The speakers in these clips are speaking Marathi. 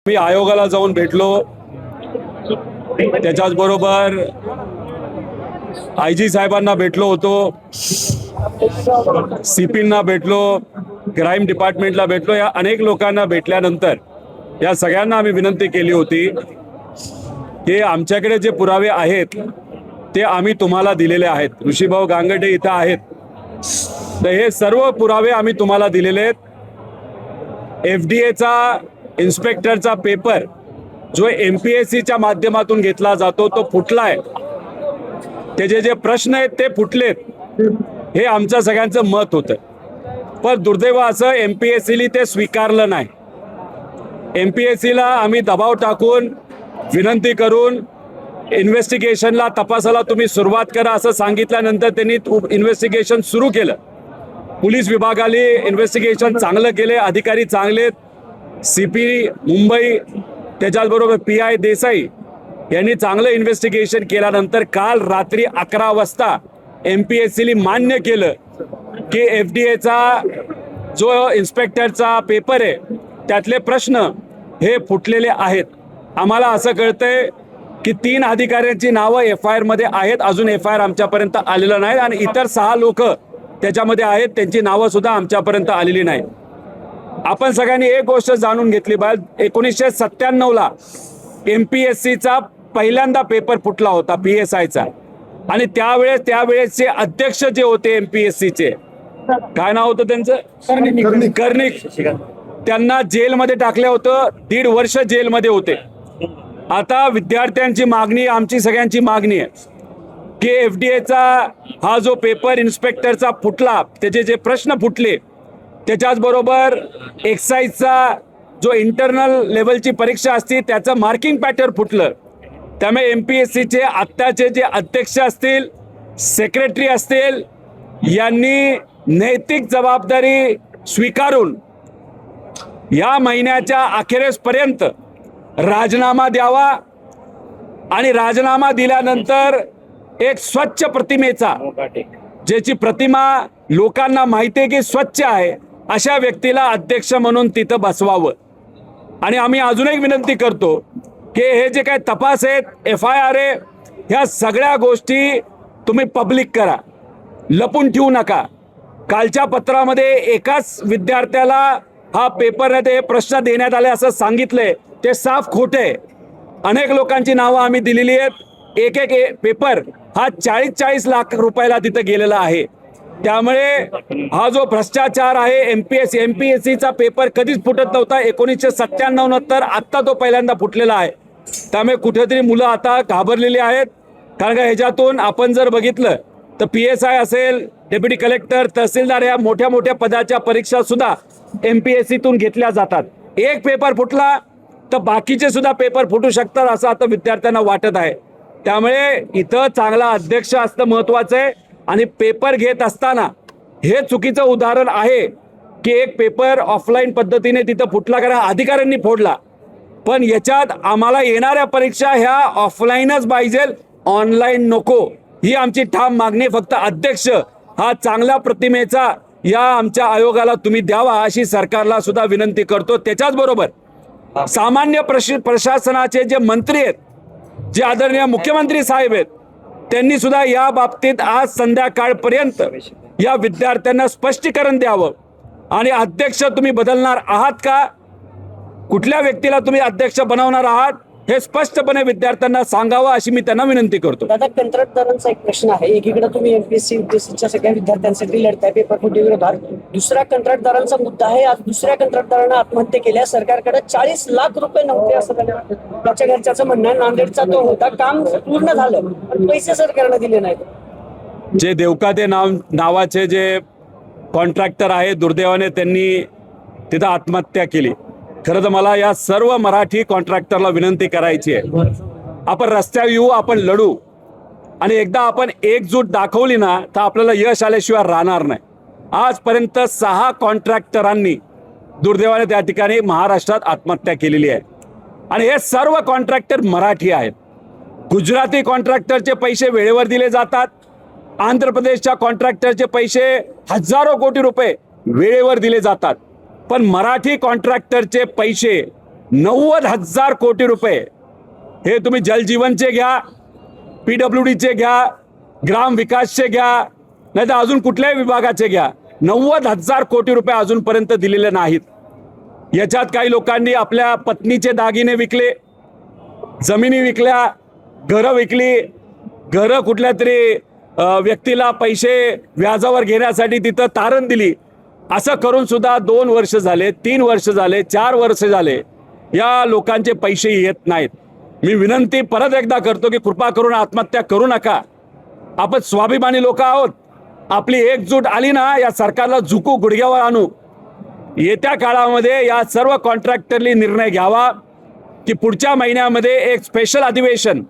मी आयोगाला जाऊन भेटलो, त्याच्याच बरोबर आयजी साहेबांना भेटलो होतो, सीपींना भेटलो, क्राईम डिपार्टमेंटला भेटलो. या अनेक लोकांना भेटल्यानंतर या सगळ्यांना आम्ही विनंती केली होती की आमच्याकडे जे पुरावे आहेत ते आम्ही तुम्हाला दिलेले आहेत. ऋषीभाऊ गांगडे इथं आहेत, तर हे सर्व पुरावे आम्ही तुम्हाला दिलेले आहेत. एफडीएचा इन्स्पेक्टरचा पेपर जो एमपीएससीच्या माध्यमातून घेतला जातो तो फुटलाय. त्याचे जे प्रश्न आहेत ते फुटलेत, हे आमचं सगळ्यांचं मत होतं. पण दुर्दैव असं एमपीएससीने ते स्वीकारलं नाही. एमपीएससीला आम्ही दबाव टाकून विनंती करून इन्व्हेस्टिगेशनला तपासाला तुम्ही सुरुवात करा असं सांगितल्यानंतर त्यांनी इन्व्हेस्टिगेशन सुरू केलं. पोलीस विभागाने इन्व्हेस्टिगेशन चांगलं केले, अधिकारी चांगलेत. सीपी मुंबई त्याच्याचबरोबर PI देसाई यांनी चांगलं इन्व्हेस्टिगेशन केल्यानंतर काल रात्री 11 वाजता एमपीएससीने मान्य केलं की एफडीएचा जो इन्स्पेक्टरचा पेपर आहे त्यातले प्रश्न हे फुटलेले आहेत. आम्हाला असं कळतंय की 3 अधिकाऱ्यांची नावं FIR मध्ये आहेत. अजून FIR आमच्यापर्यंत आलेलं नाही आणि इतर 6 लोक त्याच्यामध्ये आहेत, त्यांची नावं सुद्धा आमच्यापर्यंत आलेली नाही. आपण सगळ्यांनी एक गोष्ट जाणून घेतली पाहिजे, 1997ला एमपीएससीचा पहिल्यांदा पेपर फुटला होता PSIचा, आणि त्यावेळेसचे अध्यक्ष जे होते एमपीएससीचे, काय नाव होतं त्यांचं, कर्णिक, त्यांना जेलमध्ये टाकलं होतं. 1.5 वर्ष जेलमध्ये होते. आता विद्यार्थ्यांची मागणी, आमची सगळ्यांची मागणी आहे की एफडीएचा हा जो पेपर इन्स्पेक्टरचा फुटला, त्याचे जे प्रश्न फुटले, त्याच्याच बरोबर एक्साईजचा जो इंटरनल लेवलची परीक्षा असते त्याचं मार्किंग पॅटर्न फुटलं. त्यामुळे एमपीएससीचे आत्ताचे जे अध्यक्ष असतील, सेक्रेटरी असतील, यांनी नैतिक जबाबदारी स्वीकारून या महिन्याच्या अखेरेसपर्यंत राजीनामा द्यावा आणि राजीनामा दिल्यानंतर एक स्वच्छ प्रतिमेचा, ज्याची प्रतिमा लोकांना माहिती आहे की स्वच्छ आहे, अशा व्यक्तीला अध्यक्ष म्हणून तिथं बसवावं. आणि आम्ही अजून एक विनंती करतो की हे जे काही तपास आहेत, FIR आहे, ह्या सगळ्या गोष्टी तुम्ही पब्लिक करा, लपून ठेवू नका. कालच्या पत्रामध्ये एकाच विद्यार्थ्याला हा पेपर आहे, ते प्रश्न देण्यात आले असं सांगितलंय, ते साफ खोटे. अनेक लोकांची नावं आम्ही दिलेली आहेत. एक पेपर हा 40 लाख रुपयाला तिथं गेलेला आहे. त्यामुळे हा जो भ्रष्टाचार आहे, एमपीएससीचा पेपर कधीच फुटत नव्हता. 1997 नंतर आत्ता तो पहिल्यांदा फुटलेला आहे. त्यामुळे कुठेतरी मुलं आता घाबरलेली आहेत. कारण का ह्याच्यातून आपण जर बघितलं तर PSI असेल, डेप्युटी कलेक्टर, तहसीलदार, या मोठ्या मोठ्या पदाच्या परीक्षा सुद्धा एमपीएससीतून घेतल्या जातात. एक पेपर फुटला तर बाकीचे सुद्धा पेपर फुटू शकतात असं आता विद्यार्थ्यांना वाटत आहे. त्यामुळे इथं चांगला अध्यक्ष असणं महत्वाचं आहे. आणि पेपर घेत असताना हे चुकीचं उदाहरण आहे की एक पेपर ऑफलाईन पद्धतीने तिथं फुटला, कारण अधिकाऱ्यांनी फोडला. पण याच्यात आम्हाला येणाऱ्या परीक्षा ह्या ऑफलाईनच पाहिजे, ऑनलाईन नको, ही आमची ठाम मागणी. फक्त अध्यक्ष हा चांगल्या प्रतिमेचा या आमच्या आयोगाला तुम्ही द्यावा अशी सरकारला सुद्धा विनंती करतो. त्याच्याच बरोबर सामान्य प्रशासनाचे जे मंत्री आहेत, जे आदरणीय मुख्यमंत्री साहेब आहेत, त्यांनी सुद्धा या बाबतीत आज संध्याकाळपर्यंत या विद्यार्थ्यांना स्पष्टीकरण द्यावं. आणि अध्यक्ष तुम्ही बदलणार आहात का, कुठल्या व्यक्तीला तुम्ही अध्यक्ष बनवणार आहात, हे स्पष्टपणे विद्यार्थ्यांना सांगावं अशी मी त्यांना विनंती करतो. दादा, कंत्राटदारांचा एक प्रश्न आहे. एकीकडे तुम्ही एमपीएससीच्या सगळ्या विद्यार्थ्यांसाठी लढताय पेपर फुटी विरोधात. दुसऱ्या कंत्राटदारांचा मुद्दा आहे, आज दुसऱ्या कंत्राटदारानं आत्महत्या केल्या. सरकारकडे 40 लाख रुपये नव्हते असं त्याच्या घरच्याचं म्हणणं आहे. नांदेडचा तो होता, काम पूर्ण झालं पण पैसे सरकारनं दिले नाहीत. जे देवकाते नावाचे जे कॉन्ट्रॅक्टर आहे, दुर्दैवाने त्यांनी तिथं आत्महत्या केली. खरं तर मला या सर्व मराठी कॉन्ट्रॅक्टरला विनंती करायची आहे, आपण रस्त्यावर येऊ, आपण लढू, आणि एकदा आपण एकजूट दाखवली ना तर आपल्याला यश आल्याशिवाय राहणार नाही. आजपर्यंत 6 कॉन्ट्रॅक्टरांनी दुर्दैवाने त्या ठिकाणी महाराष्ट्रात आत्महत्या केलेली आहे. आणि हे सर्व कॉन्ट्रॅक्टर मराठी आहेत. गुजराती कॉन्ट्रॅक्टरचे पैसे वेळेवर दिले जातात, आंध्र प्रदेशच्या कॉन्ट्रॅक्टरचे पैसे हजारो कोटी रुपये वेळेवर दिले जातात. पण मराठी कॉन्ट्रॅक्टरचे पैसे 90,000 कोटी रुपये हे तुम्ही जलजीवनचे घ्या, PWDचे घ्या, ग्राम विकासचे घ्या, नाही तर अजून कुठल्याही विभागाचे घ्या, 90,000 कोटी रुपये अजूनपर्यंत दिलेले नाहीत. याच्यात काही लोकांनी आपल्या पत्नीचे दागिने विकले, जमिनी विकल्या, घरं विकली, घरं कुठल्या तरी व्यक्तीला पैसे व्याजावर घेण्यासाठी तिथं तारण दिली. असं करून सुद्धा 2 वर्ष झाले, 3 वर्ष झाले, 4 वर्ष झाले या लोकांचे पैसे येत नाहीत. मी विनंती परत एकदा करतो की कृपा करून आत्महत्या करू नका. आपण स्वाभिमानी लोक आहोत. आपली एकजूट आली ना, या सरकारला झुकू, गुडघ्यावर आणू. येत्या काळामध्ये या सर्व कॉन्ट्रॅक्टरनी निर्णय घ्यावा की पुढच्या महिन्यामध्ये एक स्पेशल अधिवेशन,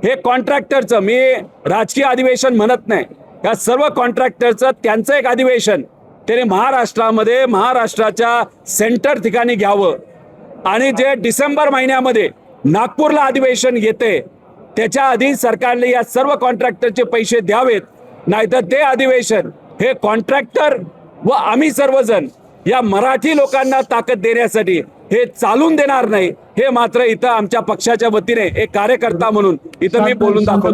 हे कॉन्ट्रॅक्टरचं, मी राजकीय अधिवेशन म्हणत नाही, या सर्व कॉन्ट्रॅक्टरचं त्यांचं एक अधिवेशन त्याने महाराष्ट्रामध्ये, महाराष्ट्राच्या सेंटर ठिकाणी घ्यावं. आणि जे डिसेंबर महिन्यामध्ये नागपूरला अधिवेशन येते त्याच्या आधी सरकारने या सर्व कॉन्ट्रॅक्टरचे पैसे द्यावेत. नाहीतर ते अधिवेशन हे कॉन्ट्रॅक्टर व आम्ही सर्वजण या मराठी लोकांना ताकद देण्यासाठी हे चालून देणार नाही. हे मात्र इथं आमच्या पक्षाच्या वतीने एक कार्यकर्ता म्हणून इथं मी बोलून दाखवतो.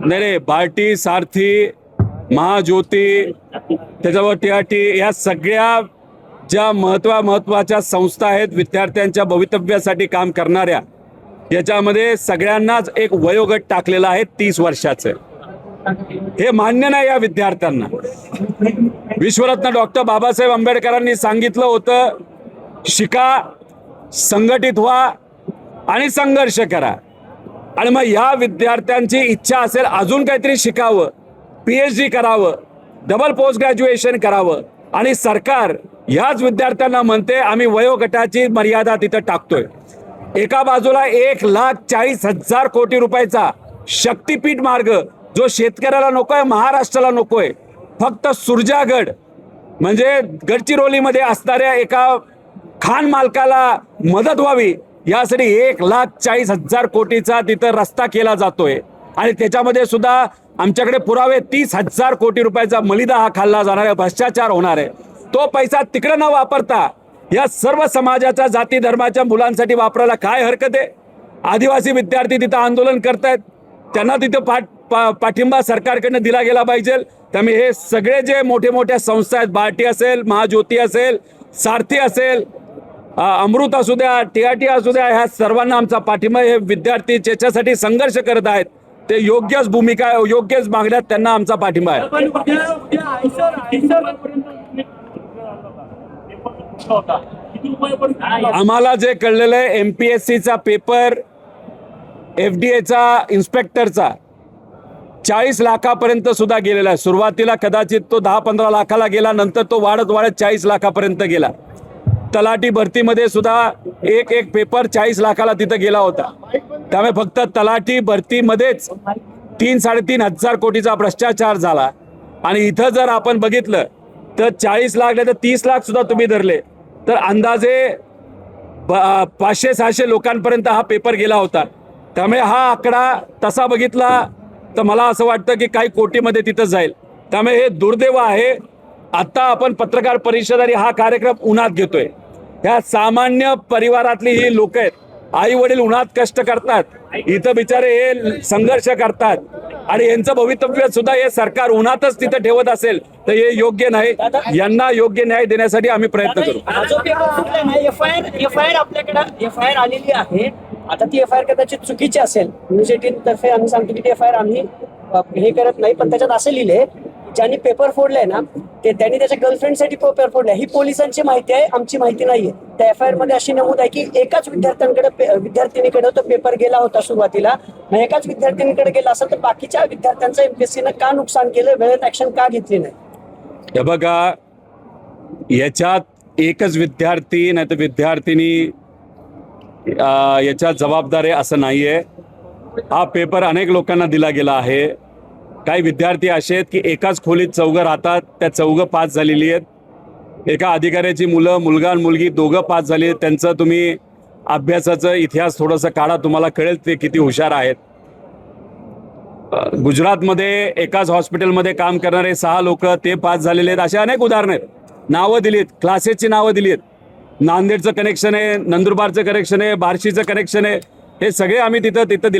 नाही, बार्टी, सारथी, महाज्योती, त्याच्यावर TRT, या सगळ्या ज्या महत्वाच्या संस्था आहेत विद्यार्थ्यांच्या भवितव्यासाठी काम करणाऱ्या, याच्यामध्ये सगळ्यांनाच एक वयोगट टाकलेला आहे 30 वर्षाचं. हे मान्य नाही या विद्यार्थ्यांना. विश्वरत्न डॉक्टर बाबासाहेब आंबेडकरांनी सांगितलं होतं, शिका, संघटित व्हा आणि संघर्ष करा. आणि मग या विद्यार्थ्यांची इच्छा असेल अजून काहीतरी शिकावं, PhD करावं, डबल पोस्ट ग्रॅज्युएशन करावं, आणि सरकार याच विद्यार्थ्यांना म्हणते आम्ही वयोगटाची मर्यादा तिथं टाकतोय. एका बाजूला 1,40,000 कोटी रुपयाचा शक्तीपीठ मार्ग जो शेतकऱ्याला नकोय, महाराष्ट्राला नकोय, फक्त सुरजागड म्हणजे गडचिरोलीमध्ये असणाऱ्या एका खान मालकाला मदत व्हावी यासाठी 1,40,000 कोटीचा तिथं रस्ता केला जातोय. आणि त्याच्यामध्ये सुद्धा आमच्याकडे पुरावे 30,000 कोटी रुपयाचा मलिदा हा खाल्ला जाणार आहे, भ्रष्टाचार होणार आहे. तो पैसा तिकडे न वापरता या सर्व समाजाच्या जाती धर्माच्या मुलांसाठी वापरायला काय हरकत आहे? आदिवासी विद्यार्थी तिथं आंदोलन करतायत, त्यांना तिथं पाठिंबा सरकारकडनं दिला गेला पाहिजे. त्यामुळे हे सगळे जे मोठे मोठ्या संस्था आहेत, बार्टी असेल, महाज्योती असेल, सारथी असेल, अमृत असू द्या, TRT असू द्या, ह्या सर्वांना आमचा पाठिंबा. हे विद्यार्थी ज्याच्यासाठी संघर्ष करत आहेत ते योग्यच भूमिका, योग्यच मागण्यात त्यांना आमचा पाठिंबा आहे. आम्हाला जे कळलेलं आहे, MPSCचा पेपर, FDAचा इन्स्पेक्टरचा 40 लाखापर्यंत सुद्धा गेलेला आहे. सुरुवातीला कदाचित तो 10-15 लाखाला गेला, नंतर तो वाढत 40 लाखापर्यंत गेला. तलाठी भरतीमध्ये सुद्धा एक पेपर 40 लाखाला तिथं गेला होता. त्यामुळे फक्त तलाठी भरतीमध्येच 3-3.5 कोटीचा भ्रष्टाचार झाला. आणि इथं जर आपण बघितलं तर 40 लाख नाही तर 30 लाख सुद्धा तुम्ही धरले तर अंदाजे 500-600 लोकांपर्यंत हा पेपर गेला होता. त्यामुळे हा आकडा तसा बघितला तर मला असं वाटतं की काही कोटीमध्ये तिथं जाईल. त्यामुळे हे दुर्दैव आहे. आता आपण पत्रकार परिषद आणि हा कार्यक्रम उन्हात घेतोय. ह्या सामान्य परिवारातली ही लोक आहेत, आई वडील उन्हात कष्ट करतात, इथं बिचारे हे संघर्ष करतात, आणि यांचं भवितव्य सुद्धा हे सरकार उन्हातच तिथं ठेवत असेल तर हे योग्य नाही. यांना योग्य न्याय देण्यासाठी आम्ही प्रयत्न करू. FIR आपल्याकडे FIR आलेली आहे. आता ती FIR कदाचित चुकीची असेल. युनिव्हर्सिटीतर्फे आम्ही सांगतो की ती FIR आम्ही हे करत नाही, पण त्याच्यात असं लिहिले ज्यांनी पेपर फोडलाय ना त्यांनी त्याच्या गर्लफ्रेंडसाठी पेपर फोडलाय. ही पोलिसांची माहिती आहे, आमची माहिती नाहीये. त्या FIR मध्ये अशी नमूद आहे की एकाच विद्यार्थिनीकडे तो पेपर गेला होता सुरुवातीला. एकाच विद्यार्थिनीकडे गेला असं तर बाकीच्या विद्यार्थ्यांचं MPSCनं का नुकसान केलं, वेळेत ऍक्शन का घेतली नाही? हे बघा, याच्यात एकच विद्यार्थी नाही तर विद्यार्थिनी याच्यात जबाबदार आहे असं नाहीये. हा पेपर अनेक लोकांना दिला गेला आहे. काही विद्यार्थी असे आहेत की एकाच खोलीत 4 राहतात, त्या 4 पास झालेली आहेत. एका अधिकाऱ्याची मुलगा आणि मुलगी 2 पास झाली आहेत. त्यांचं तुम्ही अभ्यासाचा इतिहास थोडंसं काढा, तुम्हाला कळेल ते किती हुशार आहेत. गुजरातमध्ये एकाच हॉस्पिटलमध्ये काम करणारे 6 लोक ते पास झालेले आहेत. असे अनेक उदाहरणं आहेत. नावं दिलीत, क्लासेसची नावं दिली आहेत. नांदेडचं कनेक्शन आहे, नंदुरबारचं कनेक्शन आहे, बार्शीचं कनेक्शन आहे. हे सगळे आम्ही तिथं दिले.